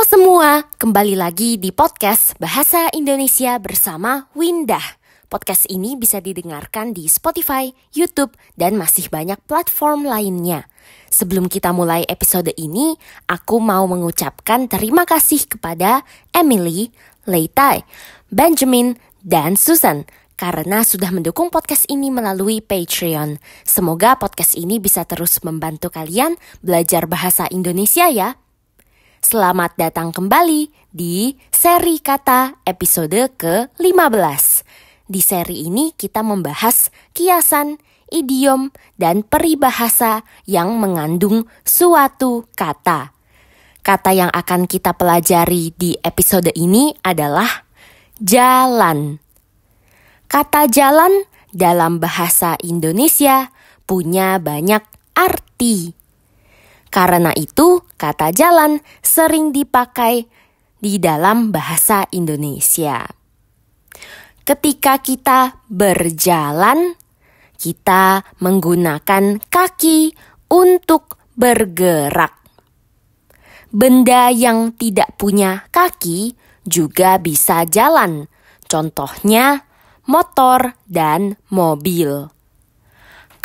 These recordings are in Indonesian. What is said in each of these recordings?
semua, kembali lagi di podcast Bahasa Indonesia bersama Windah. Podcast ini bisa didengarkan di Spotify, YouTube, dan masih banyak platform lainnya. Sebelum kita mulai episode ini, aku mau mengucapkan terima kasih kepada Emily, Leitai, Benjamin, dan Susan karena sudah mendukung podcast ini melalui Patreon. Semoga podcast ini bisa terus membantu kalian belajar bahasa Indonesia ya. Selamat datang kembali di seri kata episode ke-15. Di seri ini kita membahas kiasan, idiom, dan peribahasa yang mengandung suatu kata. Kata yang akan kita pelajari di episode ini adalah jalan. Kata jalan dalam bahasa Indonesia punya banyak arti. Karena itu, kata jalan sering dipakai di dalam bahasa Indonesia. Ketika kita berjalan, kita menggunakan kaki untuk bergerak. Benda yang tidak punya kaki juga bisa jalan. Contohnya, motor dan mobil.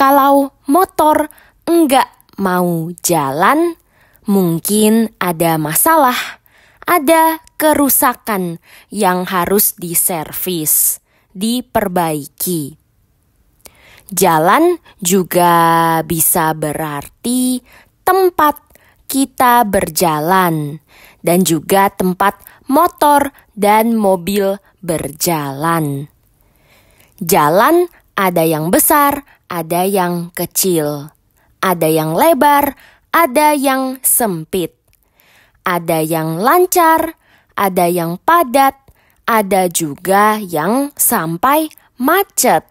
Kalau motor enggak mau jalan, mungkin ada masalah, ada kerusakan yang harus diservis, diperbaiki. Jalan juga bisa berarti tempat kita berjalan dan juga tempat motor dan mobil berjalan. Jalan ada yang besar, ada yang kecil. Ada yang lebar, ada yang sempit. Ada yang lancar, ada yang padat, ada juga yang sampai macet.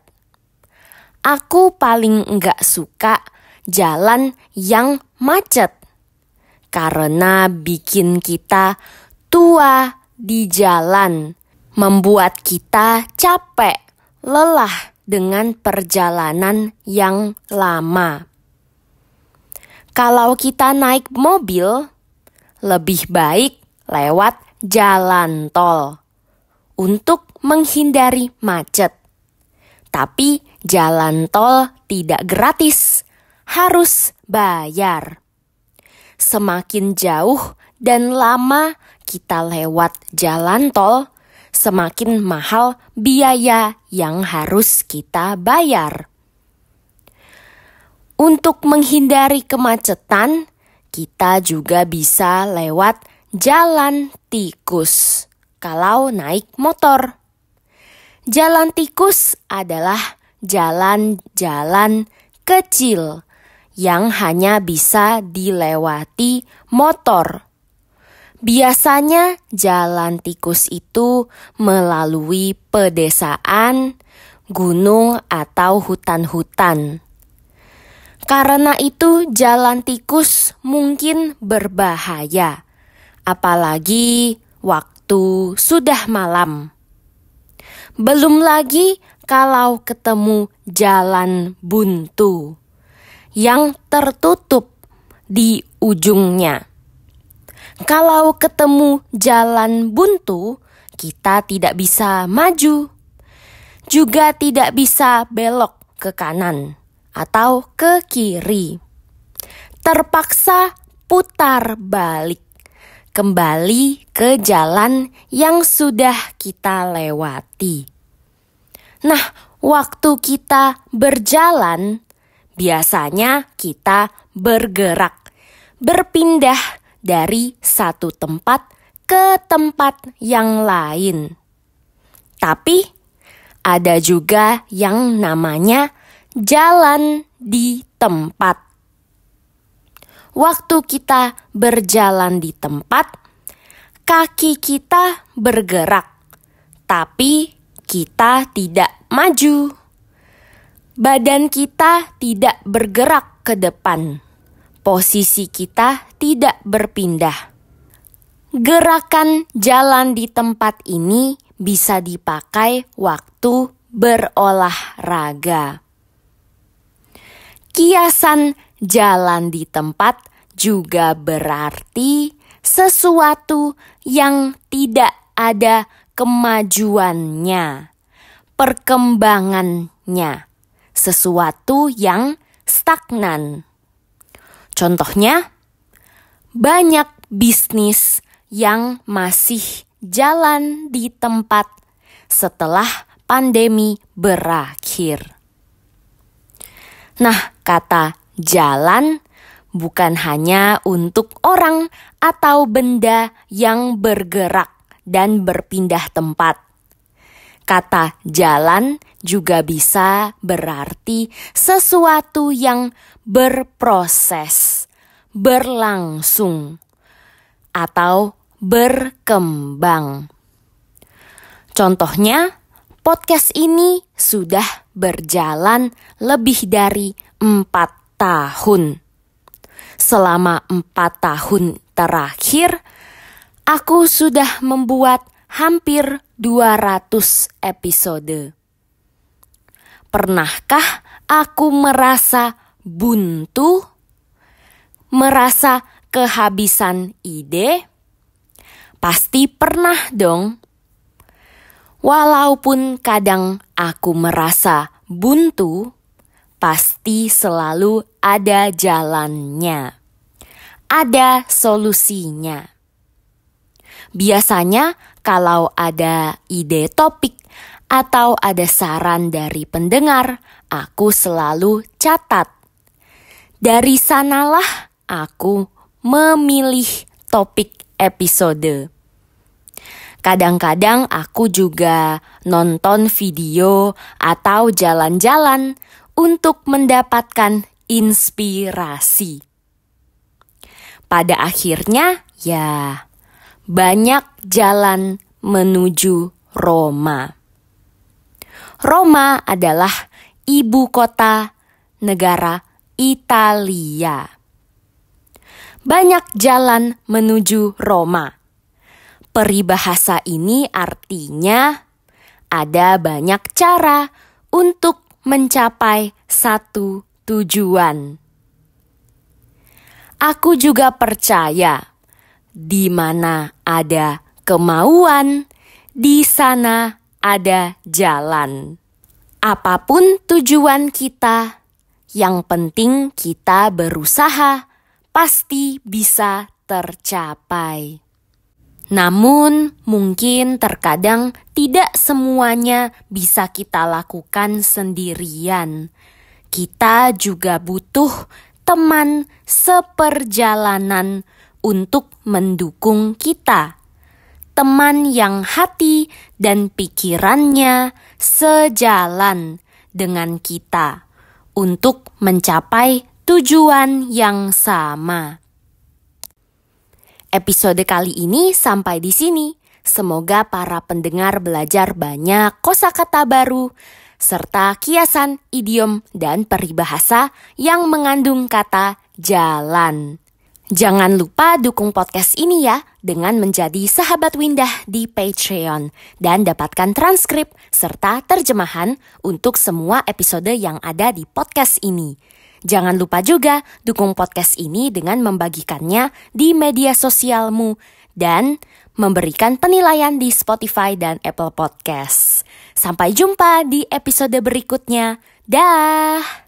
Aku paling enggak suka jalan yang macet. Karena bikin kita tua di jalan. Membuat kita capek, lelah dengan perjalanan yang lama. Kalau kita naik mobil, lebih baik lewat jalan tol untuk menghindari macet. Tapi jalan tol tidak gratis, harus bayar. Semakin jauh dan lama kita lewat jalan tol, semakin mahal biaya yang harus kita bayar. Untuk menghindari kemacetan, kita juga bisa lewat jalan tikus kalau naik motor. Jalan tikus adalah jalan-jalan kecil yang hanya bisa dilewati motor. Biasanya jalan tikus itu melalui pedesaan, gunung, atau hutan-hutan. Karena itu jalan tikus mungkin berbahaya, apalagi waktu sudah malam. Belum lagi kalau ketemu jalan buntu yang tertutup di ujungnya. Kalau ketemu jalan buntu, kita tidak bisa maju, juga tidak bisa belok ke kanan atau ke kiri. Terpaksa putar balik, kembali ke jalan yang sudah kita lewati. Nah, waktu kita berjalan, biasanya kita bergerak, berpindah dari satu tempat ke tempat yang lain. Tapi ada juga yang namanya jalan di tempat. Waktu kita berjalan di tempat, kaki kita bergerak, tapi kita tidak maju. Badan kita tidak bergerak ke depan. Posisi kita tidak berpindah. Gerakan jalan di tempat ini bisa dipakai waktu berolahraga. Kiasan jalan di tempat juga berarti sesuatu yang tidak ada kemajuannya, perkembangannya, sesuatu yang stagnan. Contohnya, banyak bisnis yang masih jalan di tempat setelah pandemi berakhir. Nah, kata jalan bukan hanya untuk orang atau benda yang bergerak dan berpindah tempat. Kata jalan juga bisa berarti sesuatu yang berproses, berlangsung, atau berkembang. Contohnya, podcast ini sudah berjalan lebih dari 4 tahun. Selama 4 tahun terakhir, aku sudah membuat hampir 200 episode. Pernahkah aku merasa buntu? Merasa kehabisan ide? Pasti pernah dong. Walaupun kadang aku merasa buntu, pasti selalu ada jalannya, ada solusinya. Biasanya kalau ada ide topik atau ada saran dari pendengar, aku selalu catat. Dari sanalah aku memilih topik episode. Kadang-kadang aku juga nonton video atau jalan-jalan untuk mendapatkan inspirasi. Pada akhirnya, ya, banyak jalan menuju Roma. Roma adalah ibu kota negara Italia. Banyak jalan menuju Roma. Peribahasa ini artinya ada banyak cara untuk mencapai satu tujuan. Aku juga percaya, di mana ada kemauan, di sana ada jalan. Apapun tujuan kita, yang penting kita berusaha, pasti bisa tercapai. Namun, mungkin terkadang tidak semuanya bisa kita lakukan sendirian. Kita juga butuh teman seperjalanan untuk mendukung kita. Teman yang hati dan pikirannya sejalan dengan kita untuk mencapai tujuan yang sama. Episode kali ini sampai di sini. Semoga para pendengar belajar banyak kosakata baru serta kiasan, idiom, dan peribahasa yang mengandung kata jalan. Jangan lupa dukung podcast ini ya dengan menjadi sahabat Windah di Patreon dan dapatkan transkrip serta terjemahan untuk semua episode yang ada di podcast ini. Jangan lupa juga dukung podcast ini dengan membagikannya di media sosialmu dan memberikan penilaian di Spotify dan Apple Podcast. Sampai jumpa di episode berikutnya. Dah!